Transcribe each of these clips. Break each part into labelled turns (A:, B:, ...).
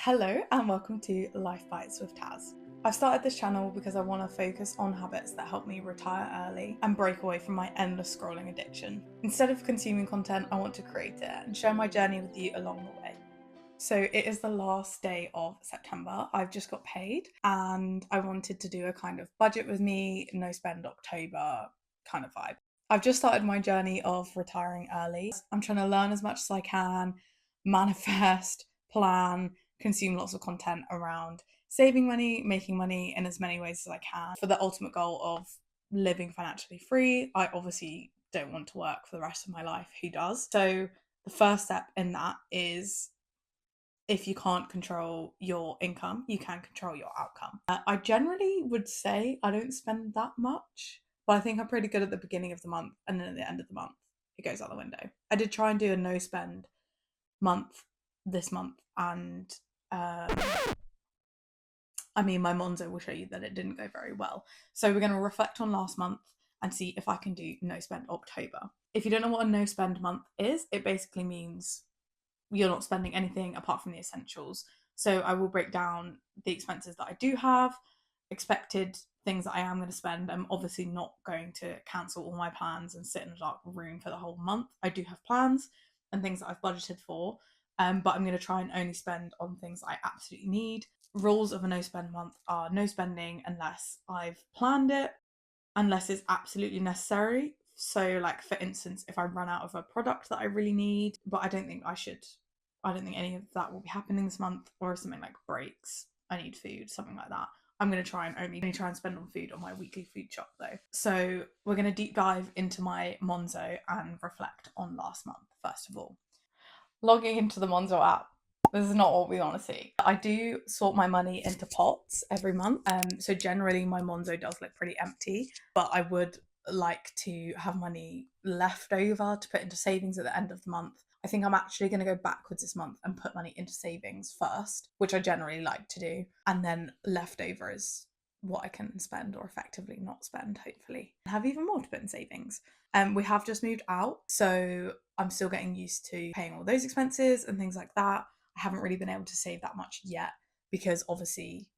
A: Hello and welcome to Life Bites with Taz. I've started this channel because I want to focus on habits that help me retire early and break away from my endless scrolling addiction. Instead of consuming content, I want to create it and share my journey with you along the way. So it is the last day of September. I've just got paid and I wanted to do a kind of budget with me, no spend October kind of vibe. I've just started my journey of retiring early. I'm trying to learn as much as I can, manifest, plan, consume lots of content around saving money, making money in as many ways as I can for the ultimate goal of living financially free. I obviously don't want to work for the rest of my life. Who does? So the first step in that is, if you can't control your income, you can control your outcome. I generally would say I don't spend that much, but I think I'm pretty good at the beginning of the month, and then at the end of the month, it goes out the window. I did try and do a no spend month this month, and my Monzo will show you that it didn't go very well. So we're going to reflect on last month and see if I can do no spend October. If you don't know what a no spend month is, it basically means you're not spending anything apart from the essentials. So I will break down the expenses that I do have, expected things that I am going to spend. I'm obviously not going to cancel all my plans and sit in a dark room for the whole month. I do have plans and things that I've budgeted for, but I'm going to try and only spend on things that I absolutely need. Rules of a no spend month are no spending unless I've planned it, unless it's absolutely necessary. So like, for instance, if I run out of a product that I really need, but I don't think any of that will be happening this month, or if something like breaks, I need food, something like that, I'm going to try and only try and spend on food on my weekly food shop though. So we're going to deep dive into my Monzo and reflect on last month. First of all, logging into the Monzo app. This is not what we want to see. I do sort my money into pots every month. So generally my Monzo does look pretty empty, but I would like to have money left over to put into savings at the end of the month. I think I'm actually going to go backwards this month and put money into savings first, which I generally like to do. And then leftover is what I can spend or effectively not spend, hopefully. Have even more to put in savings. We have just moved out, so I'm still getting used to paying all those expenses and things like that. I haven't really been able to save that much yet because obviously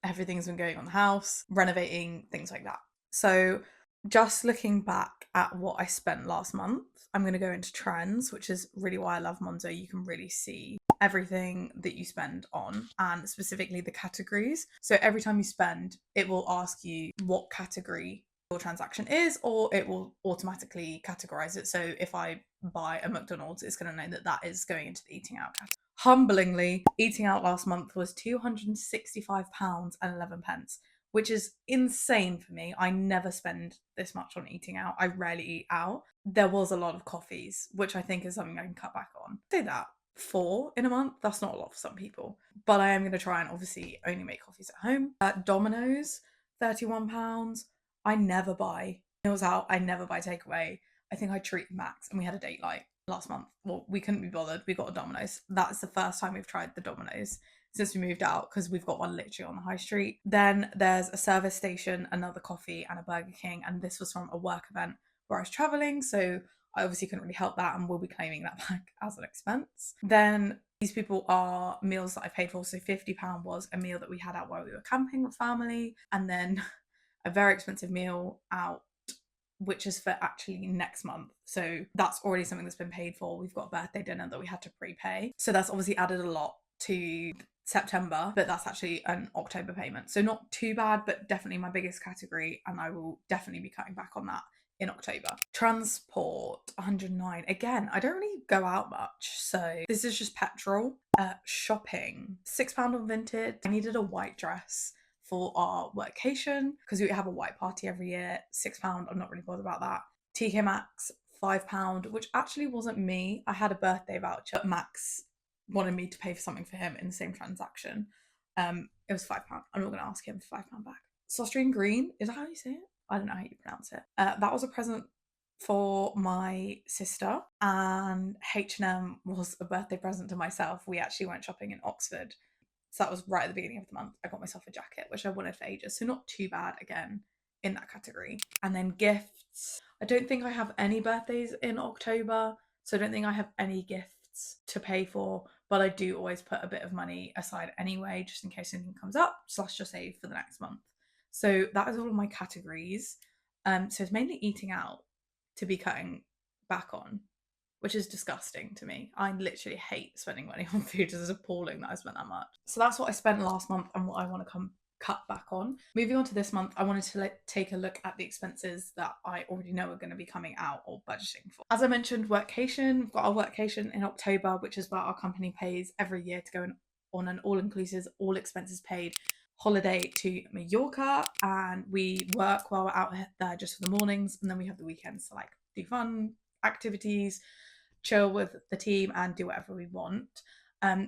A: everything's been going on the house, renovating, things like that. So just looking back at what I spent last month, I'm going to go into trends, which is really why I love Monzo. You can really see everything that you spend on, and specifically the categories. So every time you spend, it will ask you what category your transaction is, or it will automatically categorize it. So if I buy a McDonald's, it's going to know that that is going into the eating out category. Humblingly, eating out last month was £265.11, which is insane for me. I never spend this much on eating out. I rarely eat out. There was a lot of coffees, which I think is something I can cut back on. Say that 4 in a month, that's not a lot for some people, but I am going to try and obviously only make coffees at home. Domino's, £31. I never buy meals out. I never buy takeaway. I think I treat Max, and we had a date night last month. Well, we couldn't be bothered. We got a Domino's. That's the first time we've tried the Domino's since we moved out, because we've got one literally on the high street. Then there's a service station, another coffee, and a Burger King, and this was from a work event where I was traveling, so I obviously couldn't really help that, and we'll be claiming that back as an expense. Then these people are meals that I paid for. So £50 was a meal that we had out while we were camping with family, and then a very expensive meal out, which is for actually next month. So that's already something that's been paid for. We've got a birthday dinner that we had to prepay. So that's obviously added a lot to September, but that's actually an October payment. So not too bad, but definitely my biggest category, and I will definitely be cutting back on that in October. Transport, 109. Again, I don't really go out much, so this is just petrol. Shopping, £6 on Vinted. I needed a white dress for our workation because we have a white party every year. £6, I'm not really bothered about that. TK Maxx, £5, which actually wasn't me. I had a birthday voucher. Max wanted me to pay for something for him in the same transaction. It was £5. I'm not going to ask him for £5 back. Saustrine Green, is that how you say it? I don't know how you pronounce it. That was a present for my sister, and H&M was a birthday present to myself. We actually went shopping in Oxford. So that was right at the beginning of the month. I got myself a jacket, which I wanted for ages. So not too bad, again, in that category. And then gifts. I don't think I have any birthdays in October. So I don't think I have any gifts to pay for. but I do always put a bit of money aside anyway, just in case anything comes up, / just save for the next month. So that is all of my categories. So it's mainly eating out to be cutting back on, which is disgusting to me. I literally hate spending money on food. It's appalling that I spent that much. So that's what I spent last month and what I want to cut back on. Moving on to this month, I wanted to take a look at the expenses that I already know are going to be coming out or budgeting for. As I mentioned, workation. We've got our workation in October, which is what our company pays every year to go on an all-inclusive, all expenses paid holiday to Mallorca, and we work while we're out there just for the mornings, and then we have the weekends to like do fun activities, chill with the team, and do whatever we want.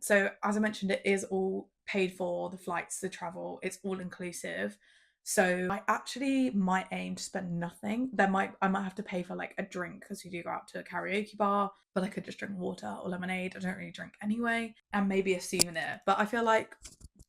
A: So as I mentioned, it is all paid for, the flights, the travel, it's all inclusive. So I actually might aim to spend nothing. I might have to pay for like a drink because we do go out to a karaoke bar, but I could just drink water or lemonade. I don't really drink anyway, and maybe a souvenir. But I feel like,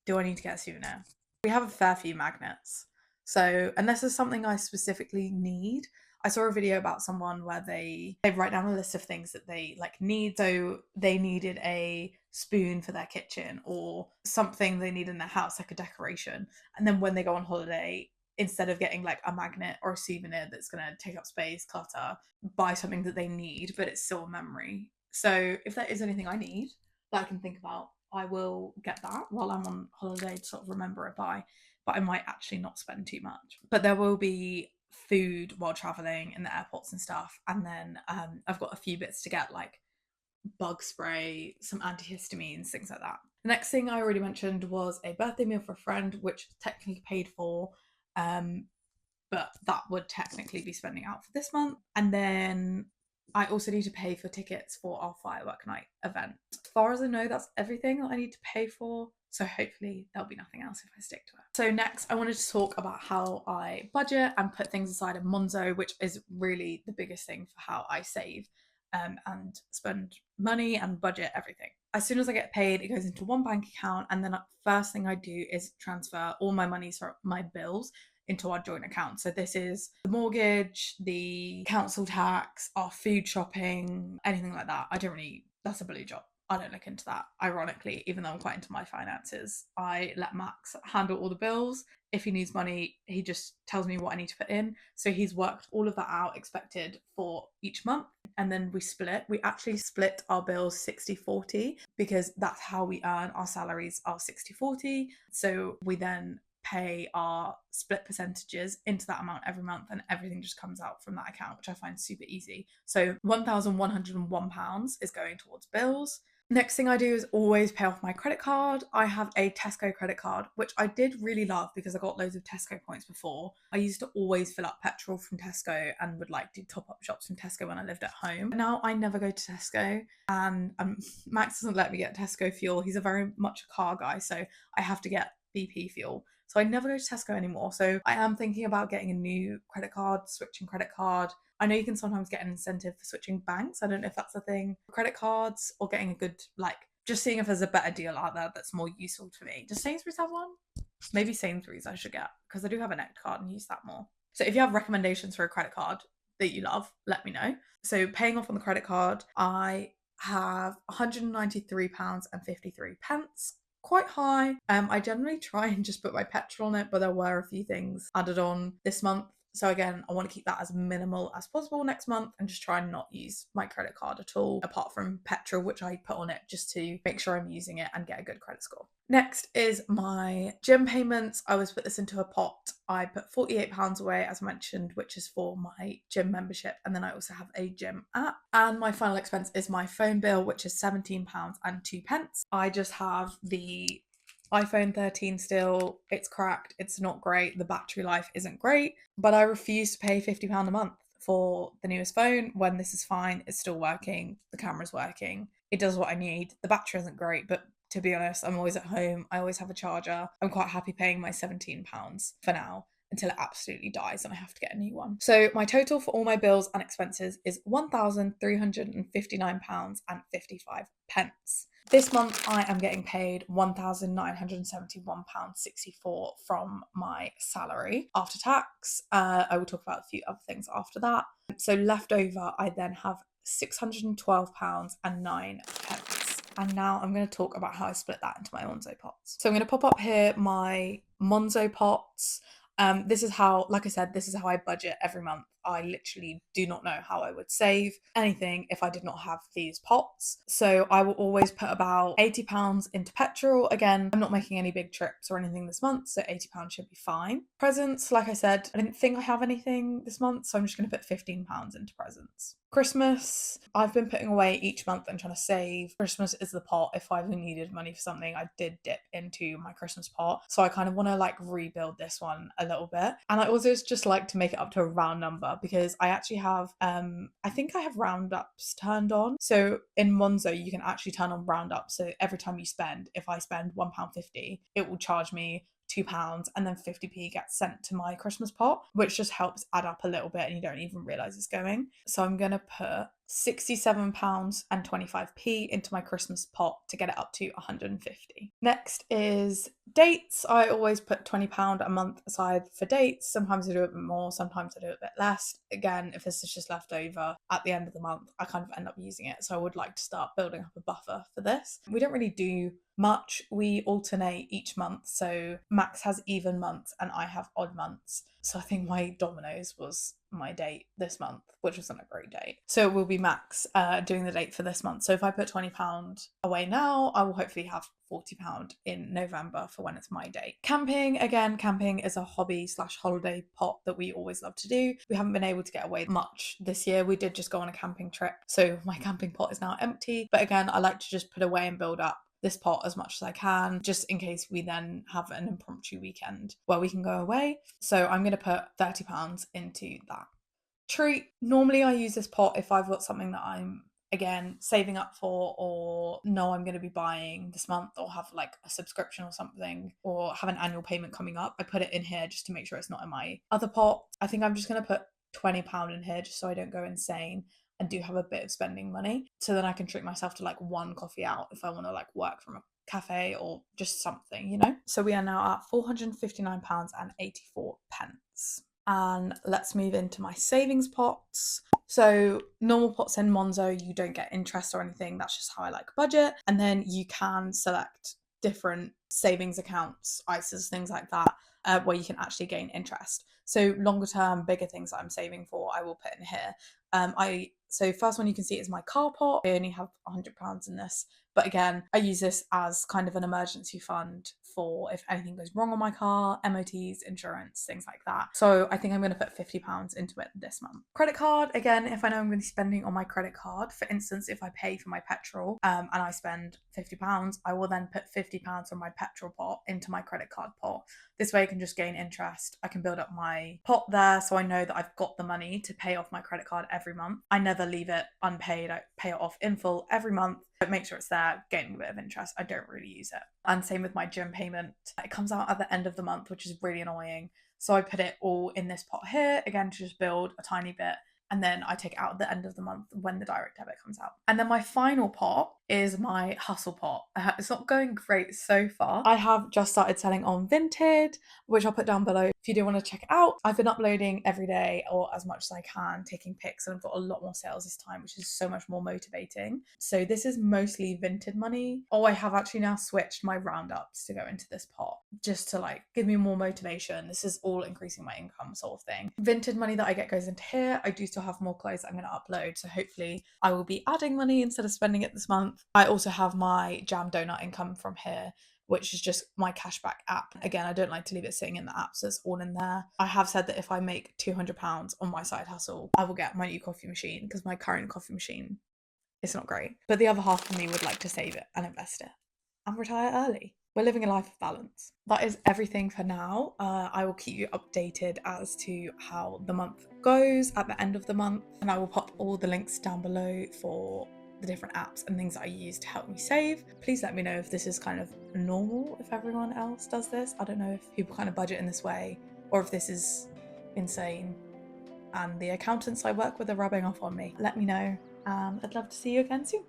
A: do I need to get a souvenir? We have a fair few magnets. So unless there's something I specifically need, I saw a video about someone where they write down a list of things that they like need. So they needed a spoon for their kitchen or something they need in their house, like a decoration. And then when they go on holiday, instead of getting like a magnet or a souvenir that's going to take up space, clutter, buy something that they need, but it's still a memory. So if there is anything I need that I can think about, I will get that while I'm on holiday to sort of remember it by, but I might actually not spend too much. But there will be food while traveling in the airports and stuff. And then I've got a few bits to get, like bug spray, some antihistamines, things like that. The next thing I already mentioned was a birthday meal for a friend, which technically paid for, but that would technically be spending out for this month. And then I also need to pay for tickets for our firework night event. As far as I know, that's everything that I need to pay for. So hopefully there'll be nothing else if I stick to it. So next, I wanted to talk about how I budget and put things aside in Monzo, which is really the biggest thing for how I save and spend money and budget everything. As soon as I get paid, it goes into one bank account, and then the first thing I do is transfer all my money, so my bills, into our joint account. So this is the mortgage, the council tax, our food shopping, anything like that. That's a blue job. I don't look into that. Ironically, even though I'm quite into my finances, I let Max handle all the bills. If he needs money, he just tells me what I need to put in. So he's worked all of that out expected for each month. And then we actually split our bills 60-40 because that's how we earn our salaries, are 60-40. So we then pay our split percentages into that amount every month, and everything just comes out from that account, which I find super easy. So £1,101 is going towards bills. Next thing I do is always pay off my credit card. I have a Tesco credit card, which I did really love because I got loads of Tesco points before. I used to always fill up petrol from Tesco and would like do top-up shops from Tesco when I lived at home. Now I never go to Tesco, and Max doesn't let me get Tesco fuel. He's a very much a car guy, so I have to get BP fuel. So I never go to Tesco anymore. So I am thinking about getting a new credit card, switching credit card. I know you can sometimes get an incentive for switching banks. I don't know if that's a thing. Credit cards, or getting a good, just seeing if there's a better deal out there that's more useful to me. Does Sainsbury's have one? Maybe Sainsbury's I should get, because I do have a Nectar card and use that more. So if you have recommendations for a credit card that you love, let me know. So paying off on the credit card, I have £193.53. Quite high. I generally try and just put my petrol on it, but there were a few things added on this month. So again, I want to keep that as minimal as possible next month and just try and not use my credit card at all, apart from petrol, which I put on it just to make sure I'm using it and get a good credit score. Next is my gym payments. I always put this into a pot. I put £48 away, as mentioned, which is for my gym membership. And then I also have a gym app. And my final expense is my phone bill, which is £17.02. I just have the iPhone 13 still. It's cracked. It's not great. The battery life isn't great, but I refuse to pay £50 a month for the newest phone when this is fine. It's still working. The camera's working. It does what I need. The battery isn't great, but to be honest, I'm always at home. I always have a charger. I'm quite happy paying my £17 for now until it absolutely dies and I have to get a new one. So my total for all my bills and expenses is £1,359.55. This month I am getting paid £1,971.64 from my salary after tax. I will talk about a few other things after that. So left over, I then have £612.09. And now I'm going to talk about how I split that into my Monzo pots. So I'm going to pop up here my Monzo pots. This is how, like I said, this is how I budget every month. I literally do not know how I would save anything if I did not have these pots. So I will always put about £80 into petrol. Again, I'm not making any big trips or anything this month, so £80 should be fine. Presents, like I said, I didn't think I have anything this month, so I'm just going to put £15 into presents. Christmas, I've been putting away each month and trying to save. Christmas is the pot. If I ever needed money for something, I did dip into my Christmas pot. So I kind of want to like rebuild this one a little bit. And I also just like to make it up to a round number because I actually have, I think I have roundups turned on. So in Monzo, you can actually turn on roundups. So every time you spend, if I spend £1.50, it will charge me £2 and then 50p gets sent to my Christmas pot, which just helps add up a little bit and you don't even realise it's going. So I'm gonna put £67 and 25p into my Christmas pot to get it up to 150. Next is dates. I always put £20 a month aside for dates. Sometimes I do a bit more, sometimes I do a bit less. Again, if this is just left over at the end of the month, I kind of end up using it. So I would like to start building up a buffer for this. We don't really do much. We alternate each month. So Max has even months and I have odd months. So I think my Domino's was my date this month, which wasn't a great date. So it will be Max doing the date for this month. So if I put £20 away now, I will hopefully have £40 in November for when it's my date. Camping, again, camping is a hobby/holiday pot that we always love to do. We haven't been able to get away much this year. We did just go on a camping trip, so my camping pot is now empty. But again, I like to just put away and build up this pot as much as I can, just in case we then have an impromptu weekend where we can go away. So I'm going to put £30 into that. Treat, normally I use this pot if I've got something that I'm, again, saving up for or know I'm going to be buying this month or have like a subscription or something or have an annual payment coming up. I put it in here just to make sure it's not in my other pot. I think I'm just going to put £20 in here just so I don't go insane and do have a bit of spending money, so then I can treat myself to like one coffee out if I want to like work from a cafe or just something, you know. So we are now at £459.84. And let's move into my savings pots. So normal pots in Monzo, you don't get interest or anything. That's just how I like budget. And then you can select different savings accounts, ISAs, things like that, where you can actually gain interest. So longer term, bigger things that I'm saving for, I will put in here. So first one you can see is my car pot. I only have £100 in this. But again, I use this as kind of an emergency fund for if anything goes wrong on my car, MOTs, insurance, things like that. So I think I'm going to put £50 into it this month. Credit card, again, if I know I'm going to be spending on my credit card, for instance, if I pay for my petrol and I spend £50, I will then put £50 from my petrol pot into my credit card pot. This way I can just gain interest. I can build up my pot there so I know that I've got the money to pay off my credit card every month. I never leave it unpaid. I pay it off in full every month. Make sure it's there, gaining a bit of interest. I don't really use it. And same with my gym payment. It comes out at the end of the month, which is really annoying. So I put it all in this pot here, again, to just build a tiny bit. And then I take it out at the end of the month when the direct debit comes out. And then my final pot is my hustle pot. It's not going great so far. I have just started selling on Vinted, which I'll put down below if you do want to check it out. I've been uploading every day or as much as I can, taking pics, and I've got a lot more sales this time, which is so much more motivating. So this is mostly Vinted money. Oh, I have actually now switched my roundups to go into this pot just to like give me more motivation. This is all increasing my income sort of thing. Vinted money that I get goes into here. I do still have more clothes that I'm going to upload, so hopefully I will be adding money instead of spending it this month. I also have my Jam Donut income from here, which is just my cashback app. Again, I don't like to leave it sitting in the app, so it's all in there. I have said that if I make £200 on my side hustle, I will get my new coffee machine, because my current coffee machine is not great. But the other half of me would like to save it and invest it and retire early. We're living a life of balance. That is everything for now. I will keep you updated as to how the month goes at the end of the month, and I will pop all the links down below for the different apps and things that I use to help me save. Please let me know if this is kind of normal, if everyone else does this. I don't know if people kind of budget in this way or if this is insane and the accountants I work with are rubbing off on me. Let me know, and I'd love to see you again soon.